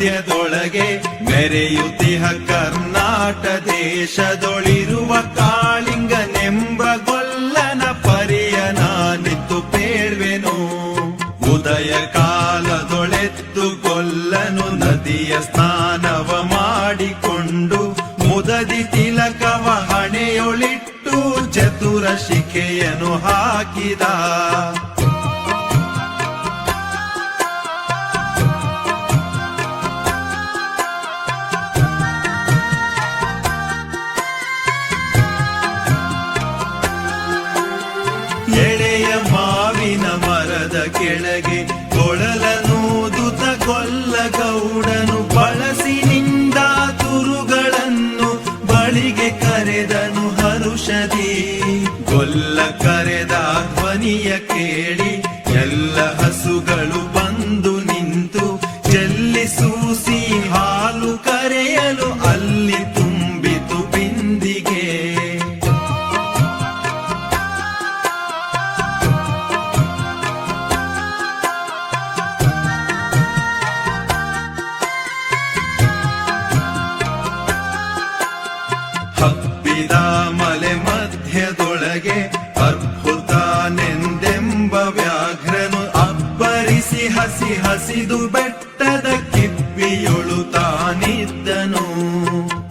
ಮಧ್ಯದೊಳಗೆ ಮೆರೆಯುತ್ತಿಹ ಕರ್ನಾಟ ದೇಶದೊಳಿರುವ ಕಾಳಿಂಗನೆಂಬ ಗೊಲ್ಲನ ಪರಿಯ ನಾನಿತ್ತು ಪೇಳ್ವೆನು. ಉದಯ ಕಾಲದೊಳೆತ್ತು ಗೊಲ್ಲನು ನದಿಯ ಸ್ನಾನವ ಮಾಡಿಕೊಂಡು ಮುದದಿ ತಿಲಕವ ಹಣೆಯೊಳಿಟ್ಟು ಚತುರ ಶಿಖೆಯನ್ನು ಹಾಕಿದ. ಎಳೆಯ ಮಾವಿನ ಮರದ ಕೆಳಗೆ ಕೊಳಲನೂದುತ ಕೊಲ್ಲ ಗೌಡನು ಬಳಸಿನಿಂದ ತುರುಗಳನ್ನು ಬಳಿಗೆ ಕರೆದನು ಹರುಷದಿ. ಗೊಲ್ಲ ಕರೆದ ಧ್ವನಿಯ ಕೇಳಿ ಎಲ್ಲ ಹಸುಗಳು ಬಂದು ನಿಂತು ಚೆಲ್ಲಿಸೂಸಿ ಹಾಲು ಕರೆಯಲು ಅಲ್ಲಿ ತುಂಬಿತು ಬಿಂದಿಗೆ. ಹಬ್ಬಿದ ಮಲೆ ಮಧ್ಯದೊಳಗೆ ಅದ್ಭುತನೆಂದೆಂಬ ವ್ಯಾಘ್ರನು ಅಬ್ಬರಿಸಿ ಹಸಿ ಹಸಿದು ಬೆಟ್ಟದ ಕಿಪ್ಪಿಯೊಳು ತಾನಿದ್ದನು.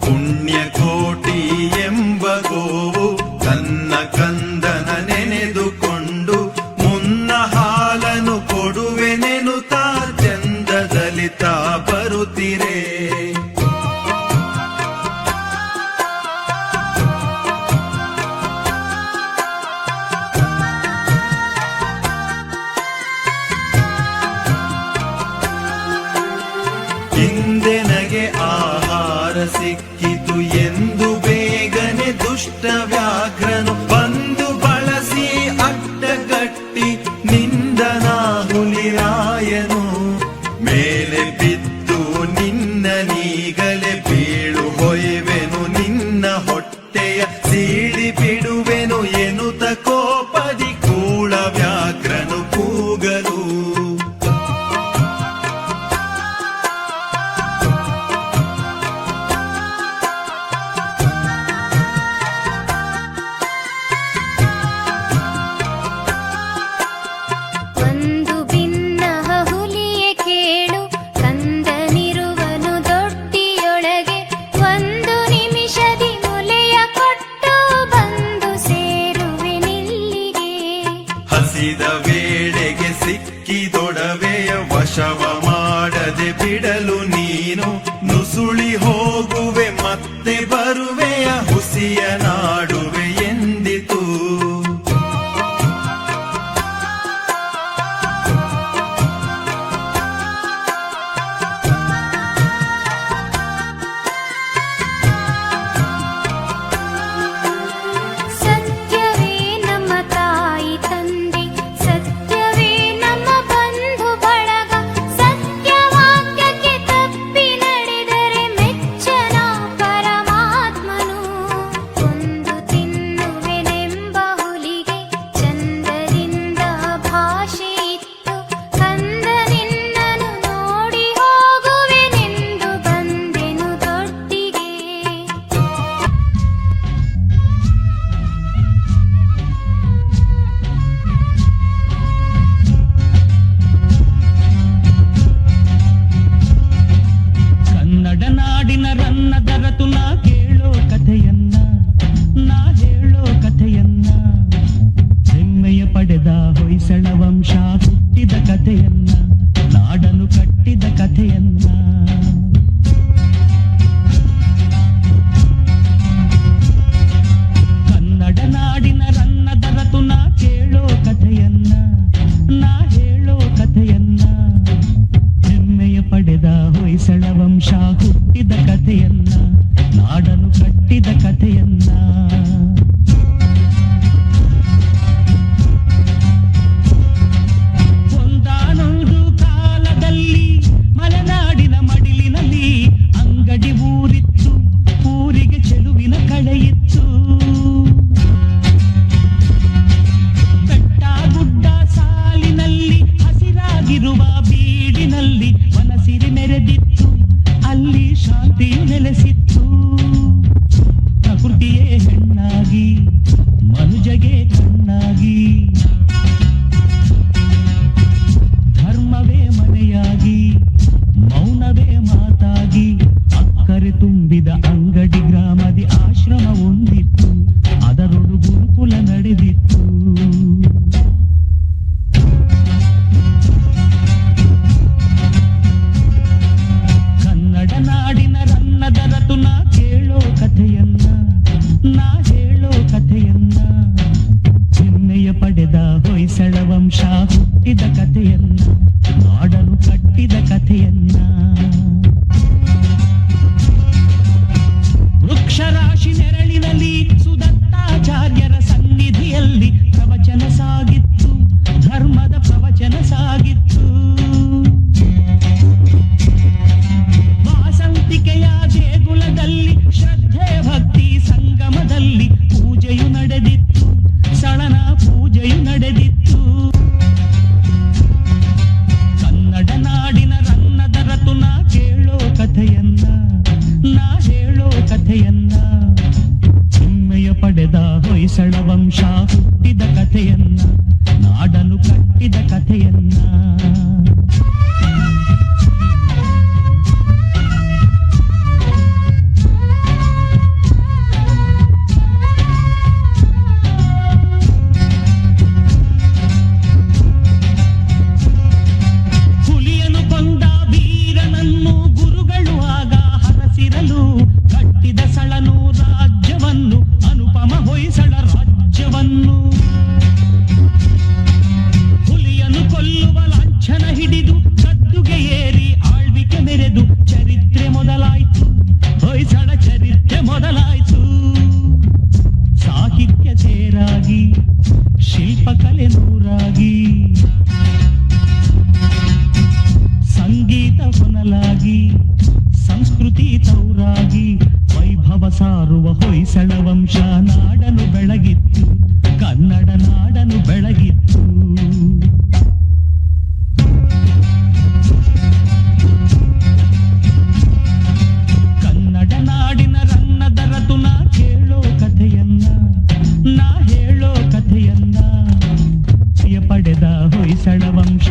ಪುಣ್ಯಕೋಟಿ ಎಂಬ ಗೋವು ತನ್ನ ಕಂದನ ನೆನೆದುಕೊಂಡು ಮುನ್ನ ಹಾಲನು ಕೊಡುವೆನೆನುತ್ತಾ ಚಂದದಲ್ಲಿ ತಾ ಬರುತ್ತಿರೆ. ಹಿಂದೆನಗೆ ಆಹಾರ ಸಿಕ್ಕಿತು ಎಂದು ಬೇಗನೆ ದುಷ್ಟ ವ್ಯಾಘ್ರನು ಬಂದು ಬಳಸಿ ಅಡ್ಡಗಟ್ಟಿ ನಿಂದನ ಹುಲಿರಾಯನು. ಮೇಲೆ ಬಿದ್ದು ನಿನ್ನ ನೀಗಲೇ ಬೀಳು ಹೊಯ್ವೆನು ನಿನ್ನ ಹೊಟ್ಟೆಯ ಸೀಳಿ ಬಿಡುವೆನು ಎನ್ನುತ್ತ ಕೋಪದಿ ಕೂಳ ವ್ಯಾಘ್ರನು ಕೂಗಲು. ಹಸಿದ ವೇಳೆಗೆ ಸಿಕ್ಕಿದೊಡವೆಯ ವಶವ ಮಾಡದೆ ಬಿಡಲು ನೀನು ನುಸುಳಿ ಹೋಗುವೆ ಮತ್ತೆ ಬರುವೆಯ ಹುಸಿಯ ನಾಡುವೆ ಎಂದಿತು. ಹೊಯ್ಸಳ ವಂಶ ಹುಟ್ಟಿದ ಕಥೆಯನ್ನ, ನಾಡನು ಕಟ್ಟಿದ ಕಥೆಯನ್ನ. ಕನ್ನಡ ನಾಡಿನ ರನ್ನದ ರತುನ ಕೇಳೋ ಕಥೆಯನ್ನ, ನಾ ಹೇಳೋ ಕಥೆಯನ್ನ. ಹೆಮ್ಮೆಯ ಪಡೆದ ಹೊಯ್ಸಳ ವಂಶ ಹುಟ್ಟಿದ ಕಥೆಯನ್ನ, ನಾಡನು ಕಟ್ಟಿದ ಕಥೆಯನ್ನ. ಬೀಡಿನಲ್ಲಿ ಮನಸಿರಿ ಮೆರೆದಿತ್ತು, ಹುಟ್ಟಿದ ಕಥೆಯನ್ನ, ನಾಡನು ಕಟ್ಟಿದ ಕಥೆಯನ್ನ. ವೃಕ್ಷರಾಶಿ ನೆರಳಿನಲ್ಲಿ ಸುದತ್ತಾಚಾರ್ಯರ ಸನ್ನಿಧಿಯಲ್ಲಿ ಪ್ರವಚನ ಸಾಗಿತ್ತು, ಧರ್ಮದ ಪ್ರವಚನ ಸಾಗಿತ್ತು. ವಾಸಂತಿಕೆಯ ದೇಗುಲದಲ್ಲಿ ಶ್ರದ್ಧೆ ಭಕ್ತಿ ಸಂಗಮದಲ್ಲಿ ಪೂಜೆಯು ನಡೆದಿತ್ತು, ಸಳನ ಪೂಜೆಯು ನಡೆದಿತ್ತು. ಕನ್ನಡ ನಾಡಿನ ರನ್ನದ ರತುನ ಕೇಳೋ ಕಥೆಯನ್ನ, ನಾ ಹೇಳೋ ಕಥೆಯನ್ನ. ಹೆಮ್ಮೆಯ ಪಡೆದ ಹೊಯ್ಸಳ ವಂಶ ಹುಟ್ಟಿದ ಕಥೆಯನ್ನ, ನಾಡನು ಕಟ್ಟಿದ ಕಥೆಯನ್ನ. ಹುಲಿಯನು ಕೊಂದ ವೀರನನ್ನು ಗುರುಗಳು ಆಗ ಹರಸಿರಲು ಕಟ್ಟಿದ ಸಳನು ರಾಜ್ಯವನ್ನು, ಅನುಪಮ ಹೊಯ್ಸಳ ರಾಜ್ಯವನ್ನು. ಹುಲಿಯನು ಕೊಲ್ಲುವ ಲಾಂಛನ ಹಿಡಿದು ಗದ್ದುಗೆ ಏರಿ ಆಳ್ವಿಕೆ ಮೆರೆದು ಚರಿತ್ರೆ ಮೊದಲಾಯ್ತು, ಹೊಯ್ಸಳ ಚರಿತ್ರೆ ಮೊದಲಾಯ್ತು. ಸಾಹಿತ್ಯ ತೇರಾಗಿ, ಶಿಲ್ಪಕಲೆ ನೂರಾಗಿ, ಸಂಗೀತ ಹೊನಲಾಗಿ, ಸಂಸ್ಕೃತಿ ತೌರಾಗಿ, ವೈಭವ ಸಾರುವ ಹೊಯ್ಸಳ ವಂಶ ನಾಡನು ಬೆಳಗಿತ್ತು, ಕನ್ನಡ ನಾಡನು ಬೆಳಗಿತ್ತು. ಕನ್ನಡ ನಾಡಿನ ರನ್ನದ ರತುನ ಕೇಳೋ ಕಥೆಯನ್ನ, ನಾ ಹೇಳೋ ಕಥೆಯನ್ನ. ಪಡೆದ ಹೊಯ್ಸಳ ವಂಶ